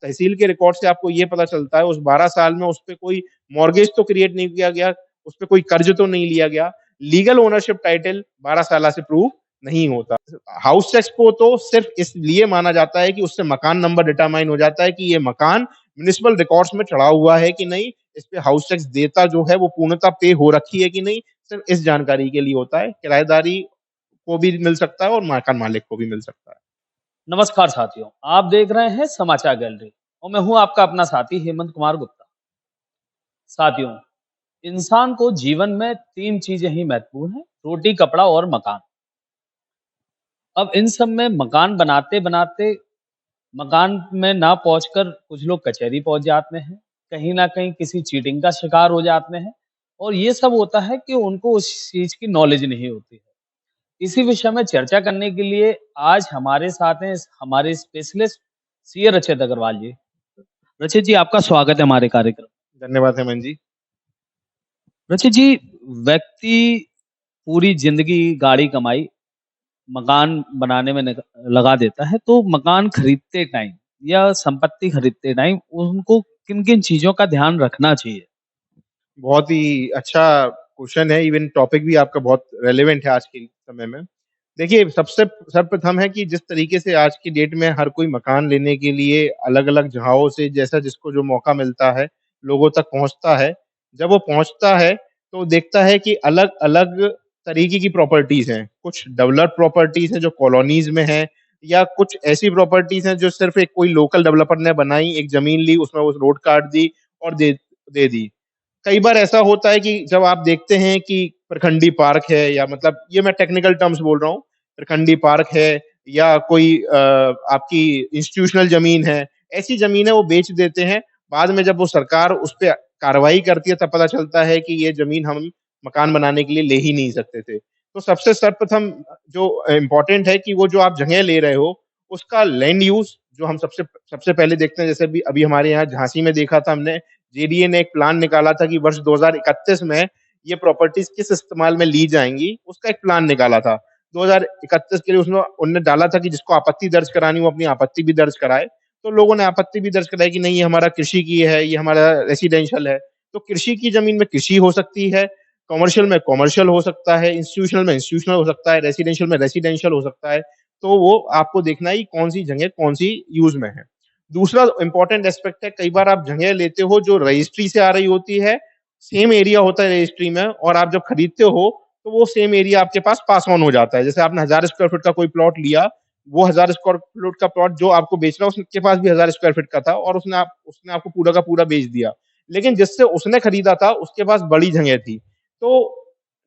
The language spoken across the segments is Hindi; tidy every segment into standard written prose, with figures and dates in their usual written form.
तहसील के रिकॉर्ड से आपको ये पता चलता है उस 12 साल में उस पे कोई मॉर्गेज तो क्रिएट नहीं किया गया, उस पे कोई कर्ज तो नहीं लिया गया। लीगल ओनरशिप टाइटल 12 साल से प्रूव नहीं होता। हाउस टैक्स को तो सिर्फ इसलिए माना जाता है कि उससे मकान नंबर डिटरमाइन हो जाता है कि ये मकान म्युनिसिपल रिकॉर्ड्स में चढ़ा हुआ है कि नहीं, इस पे हाउस टैक्स देता जो है वो पूर्णतः पे हो रखी है कि नहीं, सिर्फ इस जानकारी के लिए होता है। किराएदारी को भी मिल सकता है और मकान मालिक को भी मिल सकता है। नमस्कार साथियों, आप देख रहे हैं समाचार गैलरी और मैं हूं आपका अपना साथी हेमंत कुमार गुप्ता। साथियों, इंसान को जीवन में तीन चीजें ही महत्वपूर्ण हैं: रोटी, कपड़ा और मकान। अब इन सब में मकान बनाते बनाते मकान में ना पहुंचकर कुछ लोग कचहरी पहुंच जाते हैं, कहीं ना कहीं किसी चीटिंग का शिकार हो जाते हैं, और ये सब होता है कि उनको उस चीज की नॉलेज नहीं होती है। इसी विषय में चर्चा करने के लिए आज हमारे साथ हैं हमारे स्पेशलिस्ट सीए रचित अग्रवाल जी। रचित जी, आपका स्वागत है हमारे कार्यक्रम। धन्यवाद हेमंत जी। रचित जी, व्यक्ति पूरी जिंदगी गाड़ी कमाई मकान बनाने में लगा देता है, तो मकान खरीदते टाइम या संपत्ति खरीदते टाइम उनको किन किन चीजों का ध्यान रखना चाहिए? बहुत ही अच्छा क्वेश्चन है, इवन टॉपिक भी आपका बहुत रेलेवेंट है आज के समय में। देखिए, सबसे सर्वप्रथम है कि जिस तरीके से आज की डेट में हर कोई मकान लेने के लिए अलग-अलग जगहों से जैसा जिसको जो मौका मिलता है, लोगों तक पहुँचता है। जब वो पहुँचता है, तो देखता है कि अलग-अलग तरीके की प्रॉपर्टीज़ हैं। कुछ डेवलप्ड प्रॉपर्टीज़ हैं जो कॉलोनीज़ में हैं, या कुछ ऐसी प्रॉपर्टीज़ हैं जो सिर्फ़ एक कोई लोकल डेवलपर ने बनाई, एक ज़मीन ली, उसमें वो रोड काट दी और दे दी। कई बार ऐसा होता है कि जब आप देखते हैं कि प्रखंडी पार्क है, या मतलब ये मैं टेक्निकल टर्म्स बोल रहा हूँ, प्रखंडी पार्क है या कोई आपकी इंस्टीट्यूशनल ज़मीन है, ऐसी ज़मीनें वो बेच देते हैं। बाद में जब वो सरकार उस पे कार्रवाई करती है तब पता चलता है कि ये ज़मीन हम मकान बनाने के लिए ले ही नहीं सकते थे। तो सबसे सर्वप्रथम जो इम्पोर्टेंट है कि वो जो आप जगह ले रहे हो, उसका लैंड यूज़ जो हम सबसे सबसे पहले देखते हैं, जैसे अभी अभी हमारे यहाँ झांसी में देखा था हमने, जेडीए ने एक प्लान निकाला था कि वर्ष 2031 में ये प्रॉपर्टीज किस इस्तेमाल में ली जाएंगी, उसका एक प्लान निकाला था। 2031 के लिए उसने उन्होंने डाला था कि जिसको आपत्ति दर्ज करानी वो अपनी आपत्ति भी दर्ज कराए। तो लोगों ने आपत्ति भी दर्ज कराई कि नहीं, ये हमारा कृषि की है, ये हमारा रेसिडेंशियल है। तो कृषि की जमीन में कृषि हो सकती है, कॉमर्शियल में कॉमर्शियल हो सकता है, इंस्टीट्यूशनल में इंस्टीट्यूशनल हो सकता है, रेसिडेंशियल में रेसिडेंशियल हो सकता है। तो वो आपको देखना है कौन सी जगह कौन सी यूज में है। दूसरा इंपॉर्टेंट एस्पेक्ट है, कई बार आप जगह लेते हो जो रजिस्ट्री से आ रही होती है, सेम एरिया होता है रजिस्ट्री में, और आप जब खरीदते हो तो वो सेम एरिया आपके पास ऑन हो जाता है। जैसे आपने 1000 स्क्वायर फीट का कोई प्लॉट लिया, वो 1000 स्क्वायर फीट का प्लॉट जो आपको बेच रहा है उसके पास भी 1000 स्क्वायर फीट का था, और उसने आपको पूरा का पूरा बेच दिया। लेकिन जिससे उसने खरीदा था उसके पास बड़ी जगह थी। तो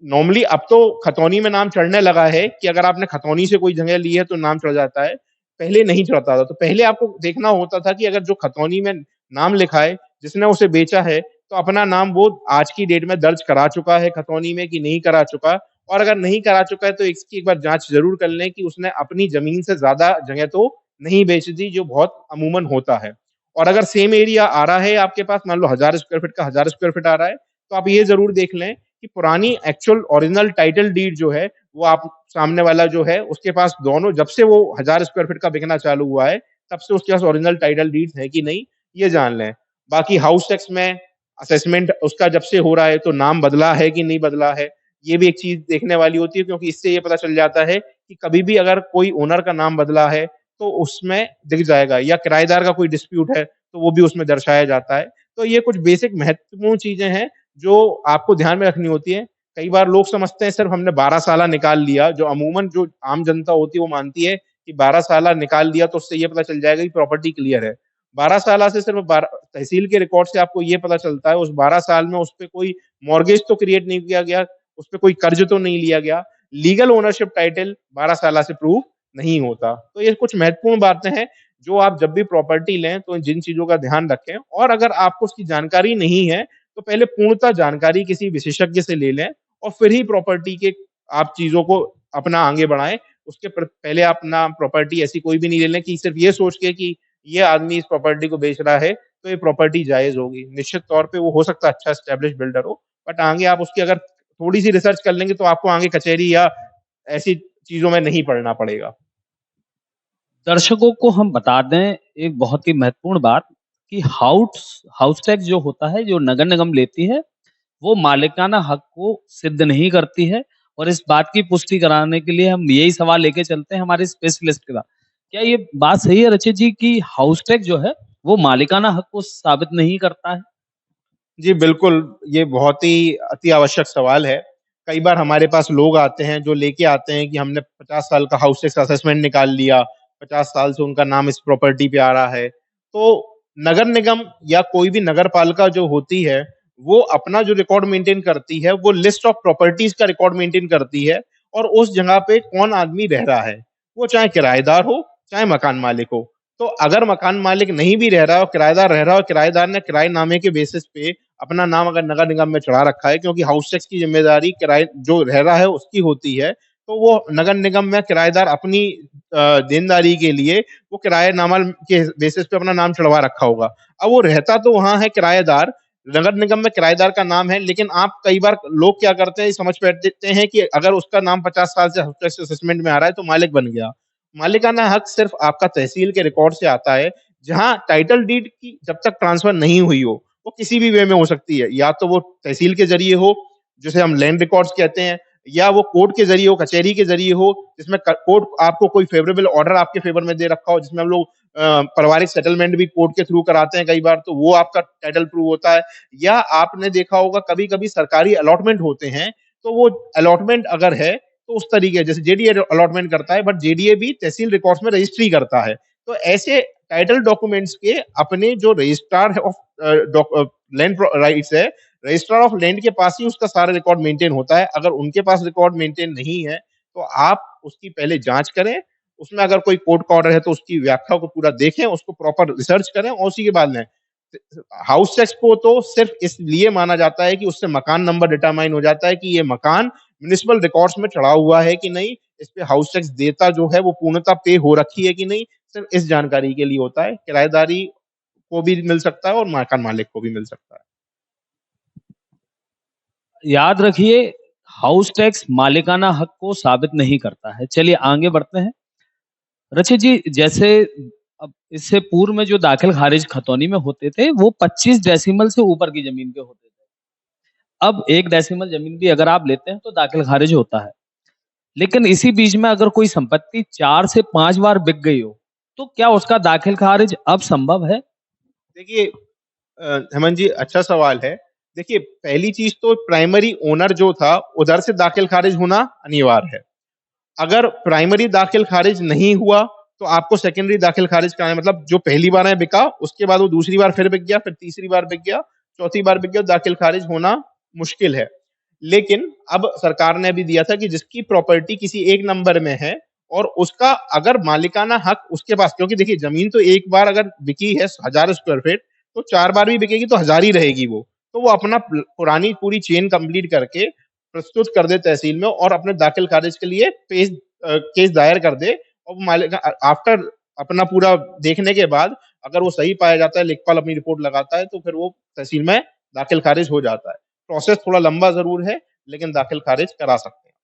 नॉर्मली अब तो खतौनी में नाम चढ़ने लगा है कि अगर आपने खतौनी से कोई जगह ली है तो नाम चढ़ जाता है, पहले नहीं चढ़ता था। तो पहले आपको देखना होता था कि अगर जो खतौनी में नाम लिखा है, जिसने उसे बेचा है, तो अपना नाम वो आज की डेट में दर्ज करा चुका है खतौनी में कि नहीं करा चुका। और अगर नहीं करा चुका है तो इसकी एक बार जाँच ज़रूर कर लें कि उसने अपनी ज़मीन से ज़्यादा जगह तो नहीं बेच दी, जो बहुत अमूमन होता है। और अगर सेम एरिया आ रहा है आपके पास, मान लो 1000 स्क्वायर फीट का 1000 स्क्वायर फीट आ रहा है, तो आप ये ज़रूर देख लें कि पुरानी एक्चुअल ओरिजिनल टाइटल डीड जो है, वो आप सामने वाला जो है उसके पास दोनों, जब से वो 1000 स्क्वायर फीट का बिकना चालू हुआ है, तब से उसके पास ओरिजिनल टाइटल डीड्स है कि नहीं, ये जान लें। बाकी हाउस टैक्स में असेसमेंट उसका जब से हो रहा है तो नाम बदला है कि नहीं बदला है, ये भी एक चीज़ देखने वाली होती है, क्योंकि इससे ये पता चल जाता है कि कभी भी अगर कोई ओनर का नाम बदला है, तो उसमें दिख जाएगा, या किराएदार का कोई डिस्प्यूट है, तो वो भी उसमें दर्शाया जाता है। तो ये कुछ बेसिक महत्वपूर्ण चीज़ें हैं, जो आपको ध्यान में रखनी होती है। कई बार लोग समझते हैं सिर्फ हमने 12 साला निकाल लिया, जो अमूमन जो आम जनता होती है वो मानती है कि 12 साला निकाल लिया तो उससे ये पता चल जाएगा कि प्रॉपर्टी क्लियर है। 12 साला से सिर्फ 12 तहसील के रिकॉर्ड से आपको ये पता चलता है उस 12 साल में उस पे कोई मॉर्गेज तो क्रिएट नहीं किया गया, उस पे कोई कर्ज तो नहीं लिया गया। लीगल ओनरशिप टाइटल 12 साला से प्रूव नहीं होता। तो ये कुछ महत्वपूर्ण बातें हैं, जो आप जब भी प्रॉपर्टी लें तो जिन चीज़ों का ध्यान रखें, और अगर आपको उसकी जानकारी नहीं है, तो पहले पूर्णतः जानकारी किसी विशेषज्ञ से ले लें, और फिर ही प्रॉपर्टी के आप चीज़ों को अपना आगे बढ़ाएँ। उसके पहले अपना प्रॉपर्टी ऐसी कोई भी नहीं ले लें कि सिर्फ़ ये सोच के कि ये आदमी इस प्रॉपर्टी को बेच रहा है, तो ये प्रॉपर्टी जायज़ होगी। निश्चित तौर पे वो हो सकता है अच्छा एस्टेब्लिश्ड बिल्डर हो, बट आगे आप उसकी अगर थोड़ी-सी रिसर्च कर लेंगे तो आपको आगे कचहरी या ऐसी चीज़ों में नहीं पड़ना पड़ेगा। दर्शकों को हम बता दें एक बहुत ही महत्वपूर्ण बात कि हाउस टैक्स जो होता है, जो नगर निगम लेती है, वो मालिकाना हक को सिद्ध नहीं करती है और इस बात की पुष्टि कराने के लिए हम यही सवाल लेके चलते हैं हमारे स्पेशलिस्ट के पास। क्या ये बात सही है रचित जी कि हाउस टैक्स जो है, वो मालिकाना हक को साबित नहीं करता है? जी, बिल्कुल, ये बहुत ही अति आवश्यक सवाल है। कई बार हमारे पास लोग आते हैं, जो लेके आते हैं कि हमने 50 साल का हाउस टैक्स असेसमेंट निकाल लिया, 50 साल से उनका नाम इस प्रॉपर्टी पे आ रहा है। तो नगर निगम या कोई भी नगर पालिका जो होती है, वो अपना जो रिकॉर्ड मेंटेन करती है, वो लिस्ट ऑफ प्रॉपर्टीज़ का रिकॉर्ड मेंटेन करती है और उस जगह पे कौन आदमी रह रहा है। वो चाहे किराएदार हो, चाहे मकान मालिक हो। तो अगर मकान मालिक नहीं भी रह रहा है और किराएदार रह रहा है और किराएदार ने किराएनामे के बेसिस पे अपना नाम अगर नगर निगम में चढ़ा रखा है, क्योंकि हाउस टैक्स की ज़िम्मेदारी किराए जो रह रहा है उसकी होती है, तो वो नगर निगम में किराएदार अपनी देनदारी के लिए वो किराएनामा के बेसिस पे अपना नाम चढ़वा रखा होगा। अब वो रहता तो वहाँ है किराएदार, नगर निगम में किराएदार का नाम है, लेकिन आप कई बार लोग क्या करते हैं, ये समझ बैठते हैं कि अगर उसका नाम 50 साल से हाउस टैक्स असेसमेंट में आ रहा है, तो मालिक बन गया। मालिकाना हक सिर्फ़ आपका तहसील के रिकॉर्ड से आता है, जहाँ टाइटल डीड की जब तक ट्रांसफ़र नहीं हुई हो, वो किसी भी वे में हो सकती है। या तो वो तहसील के ज़रिए हो, जिसे हम लैंड रिकॉर्ड्स कहते हैं, या वो कोर्ट के ज़रिए हो, कचहरी के ज़रिए हो, जिसमें क कोर्ट आपको कोई फ़ेवरेबल ऑर्डर आपके फ़ेवर में दे रखा हो, जिसमें हम लोग पारिवारिक सेटलमेंट भी कोर्ट के थ्रू कराते हैं कई बार, तो वो आपका टाइटल प्रूव होता है। या आपने देखा होगा कभी-कभी सरकारी अलॉटमेंट होते हैं, तो वो अलॉटमेंट अगर है, तो उस तरीके जैसे जेडीए अलॉटमेंट करता है, बट जेडीए भी तहसील रिकॉर्ड्स में रजिस्ट्री करता है। तो ऐसे टाइटल डॉक्यूमेंट्स के अपने जो रजिस्ट्रार ऑफ लैंड राइट्स है, रजिस्ट्रार ऑफ लैंड के पास ही उसका सारा रिकॉर्ड मेंटेन होता है। अगर उनके पास रिकॉर्ड मेंटेन नहीं है, तो आप उसकी पहले जाँच करें, उसमें अगर कोई कोर्ट का ऑर्डर है, तो उसकी व्याख्या को पूरा देखें, उसको प्रॉपर रिसर्च करें और उसी के बाद लें। हाउस टैक्स को तो सिर्फ़ इसलिए माना जाता है कि उससे मकान नंबर डिटरमाइन हो जाता है कि ये मकान म्युनिसिपल रिकॉर्ड्स में चढ़ा हुआ है कि नहीं, इस पे हाउस टैक्स देयता जो है वो पूर्णतः पे हो रखी है कि नहीं, सिर्फ़ इस जानकारी के लिए होता है। किराएदारी को भी मिल सकता है और मकान मालिक को भी मिल सकता है। याद रखिए, हाउस टैक्स मालिकाना हक को साबित नहीं करता है। चलिए आगे बढ़ते हैं। रचित जी, जैसे अब इससे पूर्व में जो दाखिल-खारिज खतौनी में होते थे, वो 25 डेसिमल से ऊपर की ज़मीन के होते थे। अब 1 डेसिमल ज़मीन भी अगर आप लेते हैं, तो दाखिल-खारिज होता है। लेकिन इसी बीच में अगर कोई संपत्ति 4 से 5 बार बिक गई हो, तो क्या उसका दाखिल-खारिज अब संभव है? देखिए हेमंत जी, अच्छा सवाल है। देखिए, पहली चीज़ तो प्राइमरी ओनर जो था, उधर से दाखिल-खारिज होना अनिवार्य है। अगर प्राइमरी दाखिल खारिज नहीं हुआ, तो आपको सेकेंडरी दाखिल खारिज कराना है। मतलब जो पहली बार में बिका, उसके बाद वो दूसरी बार फिर बिक गया, फिर तीसरी बार बिक गया, चौथी बार बिक गया, दाखिल खारिज होना मुश्किल है। लेकिन अब सरकार ने अभी दिया था कि जिसकी प्रॉपर्टी किसी एक नंबर में है और उसका अगर मालिकाना हक उसके पास, क्योंकि देखिए ज़मीन तो एक बार अगर बिकी है 1000 स्क्वायर फीट, तो 4 बार भी बिकेगी तो 1000 ही रहेगी वो। तो वो अपना पुरानी पूरी चेन कंप्लीट करके प्रस्तुत कर दे तहसील में और अपने दाखिल खारिज के लिए केस दायर कर दे और मालिक आफ्टर अपना पूरा देखने के बाद अगर वो सही पाया जाता है, लेखपाल अपनी रिपोर्ट लगाता है, तो फिर वो तहसील में दाखिल खारिज हो जाता है। प्रोसेस थोड़ा लंबा ज़रूर है, लेकिन दाखिल खारिज करा सकते हैं।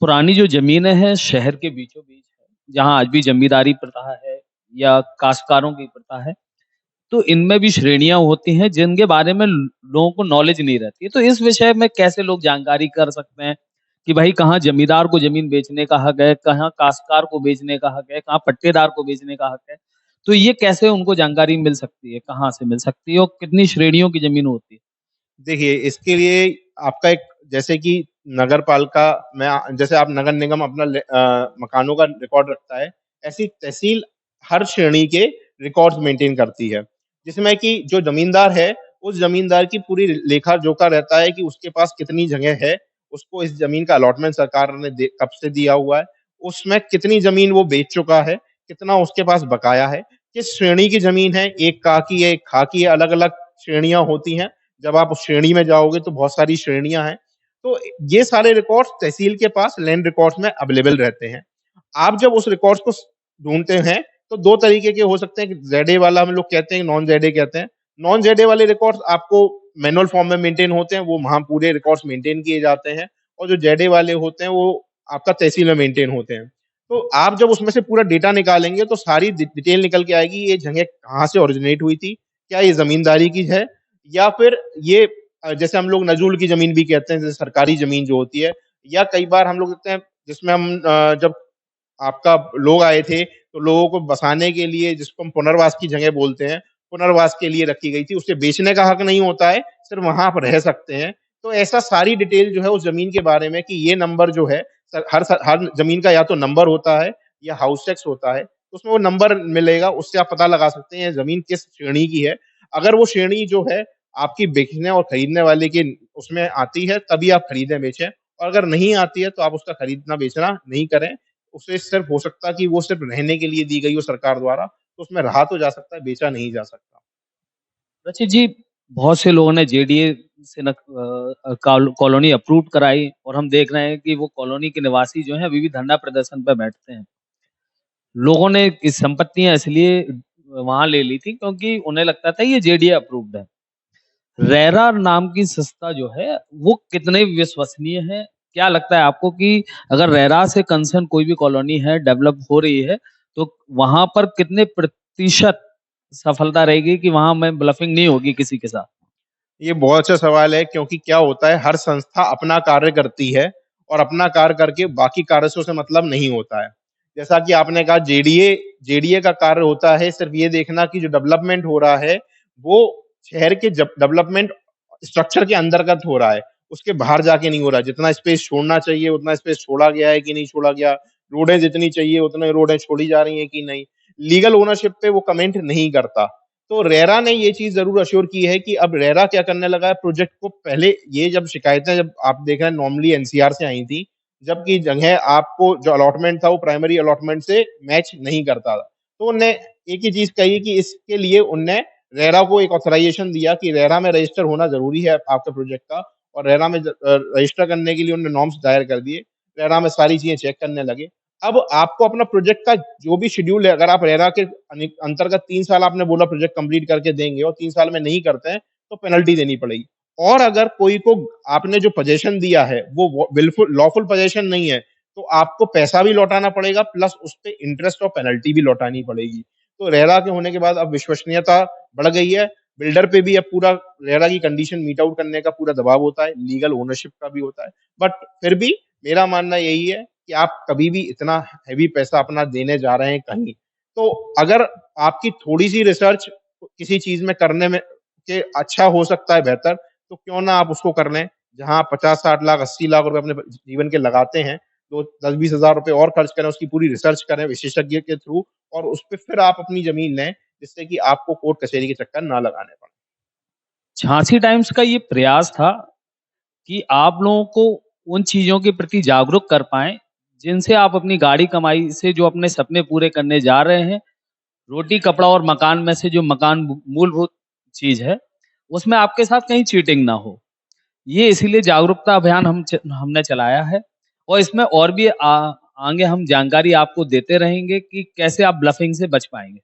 पुरानी जो ज़मीनें हैं, शहर के बीचों-बीच है, जहाँ आज भी जमींदारी प्रथा है या काश्तकारों की प्रथा है, तो इनमें भी श्रेणियाँ होती हैं जिनके बारे में लोगों को नॉलेज नहीं रहती है। तो इस विषय में कैसे लोग जानकारी कर सकते हैं कि भाई कहाँ जमींदार को ज़मीन बेचने का हक है, कहाँ काश्तकार को बेचने का हक है, कहाँ पट्टेदार को बेचने का हक है? तो ये कैसे उनको जानकारी मिल सकती है? कहाँ से मिल सकती है और कितनी श्रेणियों की ज़मीन होती है? देखिए, इसके लिए आपका एक जैसे कि नगर पालिका में जैसे आप नगर निगम अपना मकानों का रिकॉर्ड रखता है, ऐसी तहसील हर श्रेणी के रिकॉर्ड्स मेंटेन करती है। जिसमें कि जो ज़मींदार है, उस ज़मींदार की पूरी लेखा-जोखा रहता है कि उसके पास कितनी जगह है, उसको इस ज़मीन का अलॉटमेंट सरकार ने कब से दिया हुआ है, उसमें कितनी ज़मीन वो बेच चुका है, कितना उसके पास बकाया है, किस श्रेणी की ज़मीन है, एक क की है, एक ख की है, अलग-अलग श्रेणियाँ होती हैं। जब आप उस श्रेणी में जाओगे तो बहुत सारी श्रेणियाँ हैं। तो ये सारे रिकॉर्ड्स तहसील के पास लैंड रिकॉर्ड्स में अवेलेबल रहते हैं। आप जब उस रिकॉर्ड्स को ढूँढते हैं, तो 2 तरीके के हो सकते हैं कि ज़ेड-ए वाला हम लोग कहते हैं, नॉन ज़ेड-ए कहते हैं। नॉन ज़ेड-ए वाले रिकॉर्ड्स आपको मैनुअल फॉर्म में मेंटेन होते हैं, वो वहाँ पूरे रिकॉर्ड्स मेंटेन किए जाते हैं और जो ज़ेड-ए वाले होते हैं, वो आपका तहसील में मेंटेन होते हैं। तो आप जब उसमें से पूरा डेटा निकालेंगे तो सारी डिटेल निकल के आएगी, ये जगह कहाँ से ओरिजिनेट हुई थी, क्या ये ज़मींदारी की है या फिर ये जैसे हम लोग नज़ूल की ज़मीन भी कहते हैं, जैसे सरकारी ज़मीन जो होती है, या कई बार हम लोग कहते हैं जिसमें हम जब आपका लोग आए थे, तो लोगों को बसाने के लिए जिसको हम पुनर्वास की जगह बोलते हैं, पुनर्वास के लिए रखी गई थी, उसे बेचने का हक नहीं होता है, सिर्फ़ वहाँ आप रह सकते हैं। तो ऐसा सारी डिटेल जो है उस ज़मीन के बारे में कि ये नंबर जो है हर ज़मीन का या तो नंबर होता है या हाउस टैक्स होता है, तो उसमें वो नंबर मिलेगा, उससे आप पता लगा सकते हैं ये ज़मीन किस श्रेणी की है। अगर वो श्रेणी जो है आपकी बेचने और खरीदने वाले के उसमें आती है, तभी आप खरीदें-बेचें, और अगर नहीं आती है, तो आप उसका खरीदना-बेचना नहीं करें। उसे सिर्फ़ हो सकता है कि वो सिर्फ़ रहने के लिए दी गई हो सरकार द्वारा, तो उसमें रहा तो जा सकता है, बेचा नहीं जा सकता। रचित जी, बहुत से लोगों ने जेडीए से कॉलोनी अप्रूव कराई और हम देख रहे हैं कि वो कॉलोनी के निवासी जो हैं अभी भी धरना प्रदर्शन पे बैठते हैं। लोगों ने इस संपत्तियां इसलिए वहां ले ली थी क्योंकि उन्हें लगता था ये जेडीए अप्रूव्ड है। रेरा नाम की संस्था जो है वो कितने विश्वसनीय है? क्या लगता है आपको कि अगर रेरा से कंसर्न कोई भी कॉलोनी है डेवलप हो रही है तो वहां पर कितने प्रतिशत सफलता रहेगी कि वहां में ब्लफिंग नहीं होगी किसी के साथ? ये बहुत अच्छा सवाल है, क्योंकि क्या होता है, हर संस्था अपना कार्य करती है और अपना कार्य करके बाकी कार्य से उसे मतलब नहीं होता है। जैसा कि आपने कहा, जेडीए का कार्य होता है सिर्फ़ ये देखना कि जो डेवलपमेंट हो रहा है, वो शहर के जब डेवलपमेंट स्ट्रक्चर के अंतर्गत हो रहा है, उसके बाहर जाके नहीं हो रहा है। जितना स्पेस छोड़ना चाहिए उतना स्पेस छोड़ा गया है कि नहीं छोड़ा गया, रोडें जितनी चाहिए उतनी रोडें छोड़ी जा रही हैं कि नहीं। लीगल ओनरशिप पे वो कमेंट नहीं करता। तो रेरा ने ये चीज़ ज़रूर एश्योर की है कि अब रेरा क्या करने लगा है, प्रोजेक्ट को पहले ये जब शिकायतें जब आप देख रहे हैं नॉर्मली एनसीआर से आई थी, जबकि जगह आपको जो अलॉटमेंट था वो प्राइमरी अलॉटमेंट से मैच नहीं करता था। तो उनने एक ही चीज़ कही कि इसके लिए उनने रेरा को एक ऑथराइज़ेशन दिया कि रेरा में रजिस्टर होना ज़रूरी है आपके प्रोजेक्ट का, और रेरा में रजिस्टर करने के लिए उन्होंने नॉर्म्स दायर कर दिए। रेरा में सारी चीज़ें चेक करने लगे। अब आपको अपना प्रोजेक्ट का जो भी शेड्यूल है, अगर आप रेरा के अंतर्गत 3 साल आपने बोला प्रोजेक्ट कंप्लीट करके देंगे और 3 साल में नहीं करते हैं, तो पेनल्टी देनी पड़ेगी। और अगर कोई को आपने जो पोज़ेशन दिया है, वो बिल्कुल लॉफुल पोज़ेशन नहीं है, तो आपको पैसा भी लौटाना पड़ेगा, प्लस उसपे इंटरेस्ट और पेनल्टी भी लौटानी पड़ेगी। तो रेरा के होने के बाद अब विश्वसनीयता बढ़ गई है। बिल्डर पे भी अब पूरा रेरा की कंडीशन मीट आउट करने का पूरा दबाव होता है, लीगल ओनरशिप का भी होता है। बट फिर भी मेरा मानना यही है कि आप कभी भी इतना हेवी पैसा अपना देने जा रहे हैं कहीं, तो अगर आपकी थोड़ी-सी रिसर्च किसी चीज़ में करने में के अच्छा हो सकता है बेहतर, तो क्यों ना आप उसको कर लें। जहाँ आप 50-60 लाख, 80 लाख रुपए अपने जीवन के लगाते हैं, तो 10-20 हज़ार रुपए और खर्च करें, उसकी पूरी रिसर्च करें विशेषज्ञ के थ्रू, और उसपे फिर आप अपनी ज़मीन लें, जिससे कि आपको कोर्ट कचहरी के चक्कर ना लगाने पड़ें। झांसी टाइम्स का ये प्रयास था कि आप लोगों को उन चीज़ों के प्रति जागरूक कर पाएँ, जिनसे आप अपनी गाढ़ी कमाई से जो अपने सपने पूरे करने जा रहे हैं, रोटी, कपड़ा और मकान में से जो मकान मूलभूत चीज़ है, उसमें आपके साथ कहीं चीटिंग ना हो। ये इसीलिए जागरूकता अभियान हमने चलाया है और इसमें और भी आगे हम जानकारी आपको देते रहेंगे कि कैसे आप ब्लफिंग से बच पाएँगे।